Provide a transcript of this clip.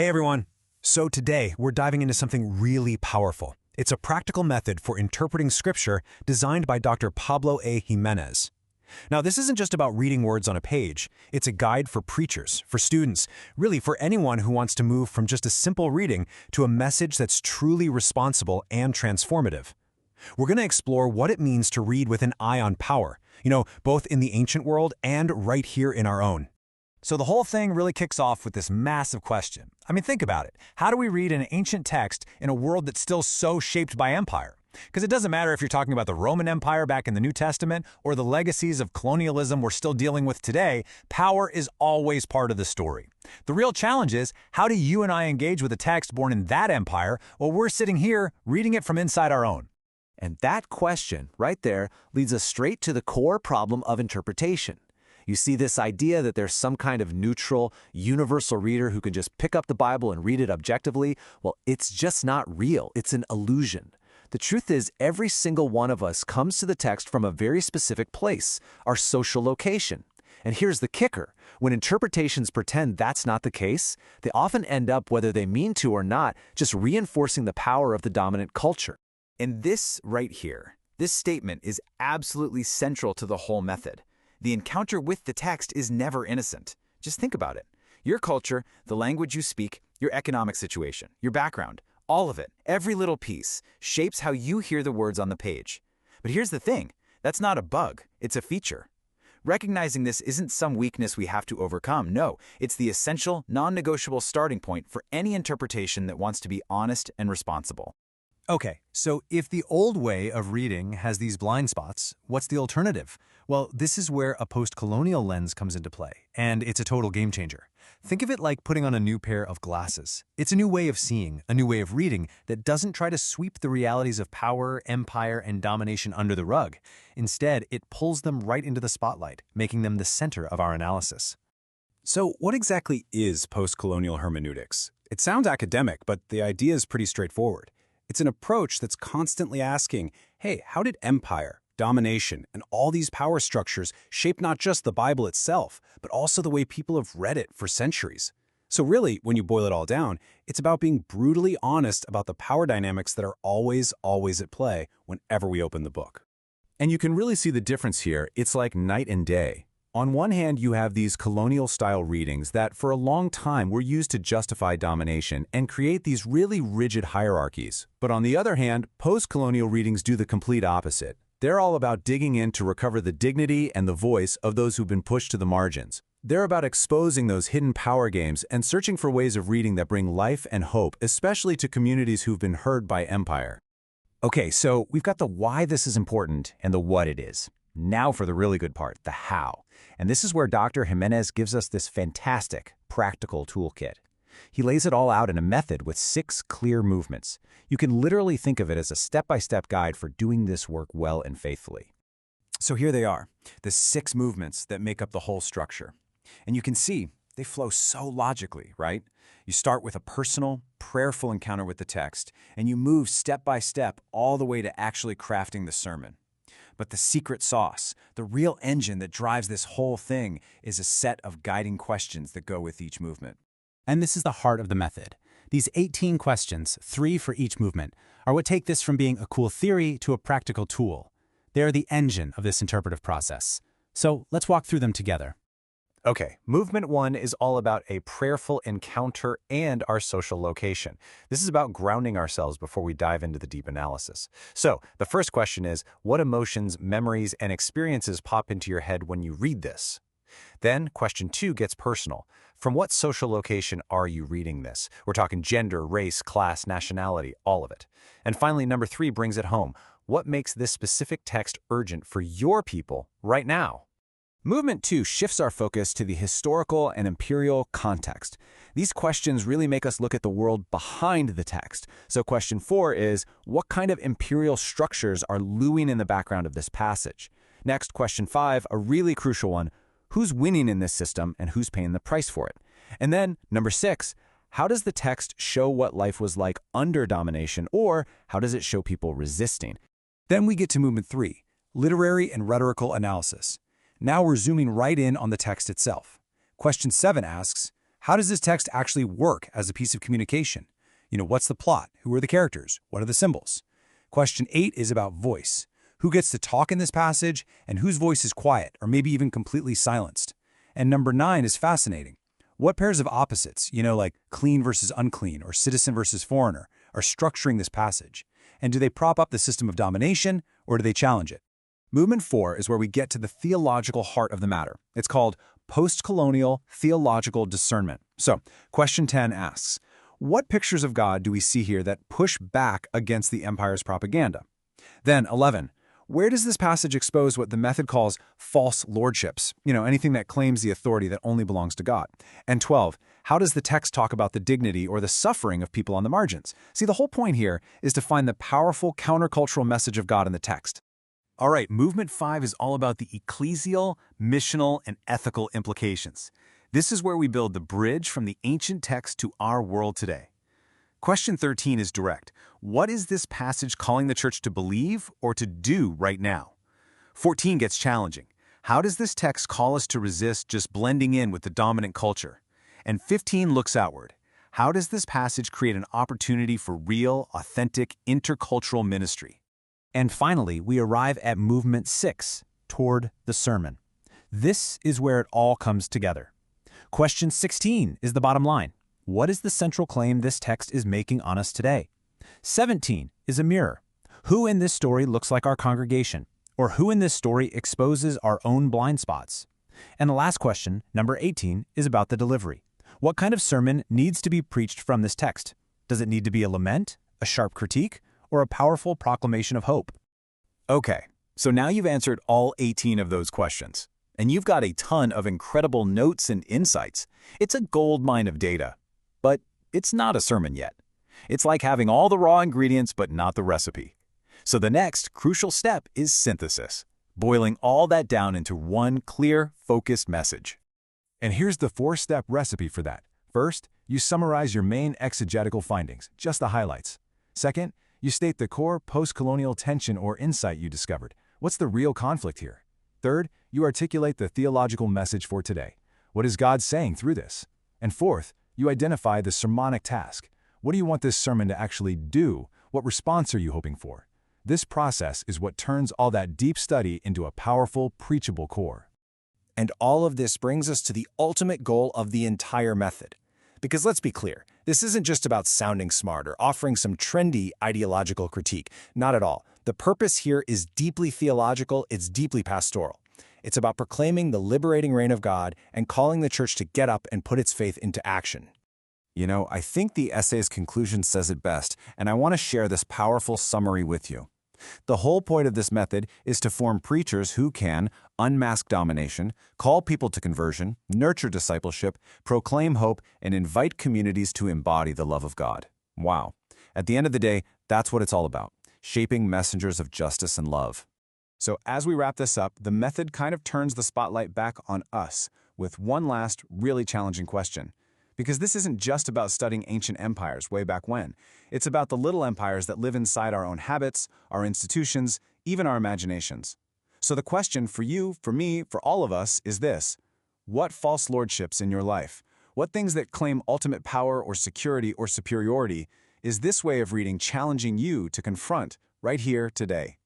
Hey everyone! So today, we're diving into something really powerful. It's a practical method for interpreting scripture designed by Dr. Pablo A. Jiménez. Now, this isn't just about reading words on a page. It's a guide for preachers, for students, really for anyone who wants to move from just a simple reading to a message that's truly responsible and transformative. We're going to explore what it means to read with an eye on power, both in the ancient world and right here in our own. So the whole thing really kicks off with this massive question. I mean, think about it. How do we read an ancient text in a world that's still so shaped by empire? Because it doesn't matter if you're talking about the Roman Empire back in the New Testament or the legacies of colonialism we're still dealing with today, power is always part of the story. The real challenge is, how do you and I engage with a text born in that empire while we're sitting here reading it from inside our own? And that question right there leads us straight to the core problem of interpretation. You see, this idea that there's some kind of neutral, universal reader who can just pick up the Bible and read it objectively, well, it's just not real. It's an illusion. The truth is, every single one of us comes to the text from a very specific place, our social location. And here's the kicker. When interpretations pretend that's not the case, they often end up, whether they mean to or not, just reinforcing the power of the dominant culture. And this right here, this statement is absolutely central to the whole method. The encounter with the text is never innocent. Just think about it. Your culture, the language you speak, your economic situation, your background, all of it, every little piece, shapes how you hear the words on the page. But here's the thing, that's not a bug, it's a feature. Recognizing this isn't some weakness we have to overcome. No, it's the essential, non-negotiable starting point for any interpretation that wants to be honest and responsible. Okay, so if the old way of reading has these blind spots, what's the alternative? Well, this is where a postcolonial lens comes into play, and it's a total game changer. Think of it like putting on a new pair of glasses. It's a new way of seeing, a new way of reading that doesn't try to sweep the realities of power, empire, and domination under the rug. Instead, it pulls them right into the spotlight, making them the center of our analysis. So what exactly is postcolonial hermeneutics? It sounds academic, but the idea is pretty straightforward. It's an approach that's constantly asking, hey, how did empire, domination, and all these power structures shape not just the Bible itself, but also the way people have read it for centuries? So really, when you boil it all down, it's about being brutally honest about the power dynamics that are always at play whenever we open the book. And you can really see the difference here. It's like night and day. On one hand, you have these colonial-style readings that for a long time were used to justify domination and create these really rigid hierarchies. But on the other hand, post-colonial readings do the complete opposite. They're all about digging in to recover the dignity and the voice of those who've been pushed to the margins. They're about exposing those hidden power games and searching for ways of reading that bring life and hope, especially to communities who've been hurt by empire. Okay, so we've got the why this is important and the what it is. Now for the really good part, the how. And this is where Dr. Jiménez gives us this fantastic, practical toolkit. He lays it all out in a method with 6 clear movements. You can literally think of it as a step-by-step guide for doing this work well and faithfully. So here they are, the 6 movements that make up the whole structure. And you can see they flow so logically, right? You start with a personal, prayerful encounter with the text, and you move step by step all the way to actually crafting the sermon. But the secret sauce, the real engine that drives this whole thing, is a set of guiding questions that go with each movement. And this is the heart of the method. These 18 questions, 3 for each movement, are what take this from being a cool theory to a practical tool. They are the engine of this interpretive process. So let's walk through them together. Okay, movement 1 is all about a prayerful encounter and our social location. This is about grounding ourselves before we dive into the deep analysis. So, the first question is, what emotions, memories, and experiences pop into your head when you read this? Then, question 2 gets personal. From what social location are you reading this? We're talking gender, race, class, nationality, all of it. And finally, number 3 brings it home. What makes this specific text urgent for your people right now? Movement 2 shifts our focus to the historical and imperial context. These questions really make us look at the world behind the text. So question 4 is, what kind of imperial structures are looming in the background of this passage? Next, question 5, a really crucial one, who's winning in this system and who's paying the price for it? And then, number 6, how does the text show what life was like under domination, or how does it show people resisting? Then we get to movement 3, literary and rhetorical analysis. Now we're zooming right in on the text itself. Question 7 asks, How does this text actually work as a piece of communication? What's the plot? Who are the characters? What are the symbols? Question 8 is about voice. Who gets to talk in this passage, and whose voice is quiet, or maybe even completely silenced? And number 9 is fascinating. What pairs of opposites, like clean versus unclean, or citizen versus foreigner, are structuring this passage? And do they prop up the system of domination, or do they challenge it? Movement 4 is where we get to the theological heart of the matter. It's called postcolonial theological discernment. So, question 10 asks, what pictures of God do we see here that push back against the empire's propaganda? Then 11, where does this passage expose what the method calls false lordships? Anything that claims the authority that only belongs to God. And 12, how does the text talk about the dignity or the suffering of people on the margins? See, the whole point here is to find the powerful countercultural message of God in the text. All right, movement 5 is all about the ecclesial, missional, and ethical implications. This is where we build the bridge from the ancient text to our world today. Question 13 is direct. What is this passage calling the church to believe or to do right now? 14 gets challenging. How does this text call us to resist just blending in with the dominant culture? And 15 looks outward. How does this passage create an opportunity for real, authentic, intercultural ministry? And finally, we arrive at movement 6, toward the sermon. This is where it all comes together. Question 16 is the bottom line. What is the central claim this text is making on us today? 17 is a mirror. Who in this story looks like our congregation? Or who in this story exposes our own blind spots? And the last question, number 18, is about the delivery. What kind of sermon needs to be preached from this text? Does it need to be a lament, a sharp critique, or a powerful proclamation of hope? Okay, so now you've answered all 18 of those questions. And you've got a ton of incredible notes and insights. It's a gold mine of data. But it's not a sermon yet. It's like having all the raw ingredients but not the recipe. So the next crucial step is synthesis, boiling all that down into one clear, focused message. And here's the 4-step recipe for that. First, you summarize your main exegetical findings, just the highlights. Second, you state the core postcolonial tension or insight you discovered. What's the real conflict here? Third, you articulate the theological message for today. What is God saying through this? And fourth, you identify the sermonic task. What do you want this sermon to actually do? What response are you hoping for? This process is what turns all that deep study into a powerful, preachable core. And all of this brings us to the ultimate goal of the entire method. Because let's be clear, this isn't just about sounding smart or offering some trendy ideological critique. Not at all. The purpose here is deeply theological, it's deeply pastoral. It's about proclaiming the liberating reign of God and calling the church to get up and put its faith into action. I think the essay's conclusion says it best, and I want to share this powerful summary with you. The whole point of this method is to form preachers who can unmask domination, call people to conversion, nurture discipleship, proclaim hope, and invite communities to embody the love of God. Wow. At the end of the day, that's what it's all about, shaping messengers of justice and love. So as we wrap this up, the method kind of turns the spotlight back on us with one last, really challenging question. Because this isn't just about studying ancient empires way back when. It's about the little empires that live inside our own habits, our institutions, even our imaginations. So the question for you, for me, for all of us is this. What false lordships in your life, what things that claim ultimate power or security or superiority, is this way of reading challenging you to confront right here today?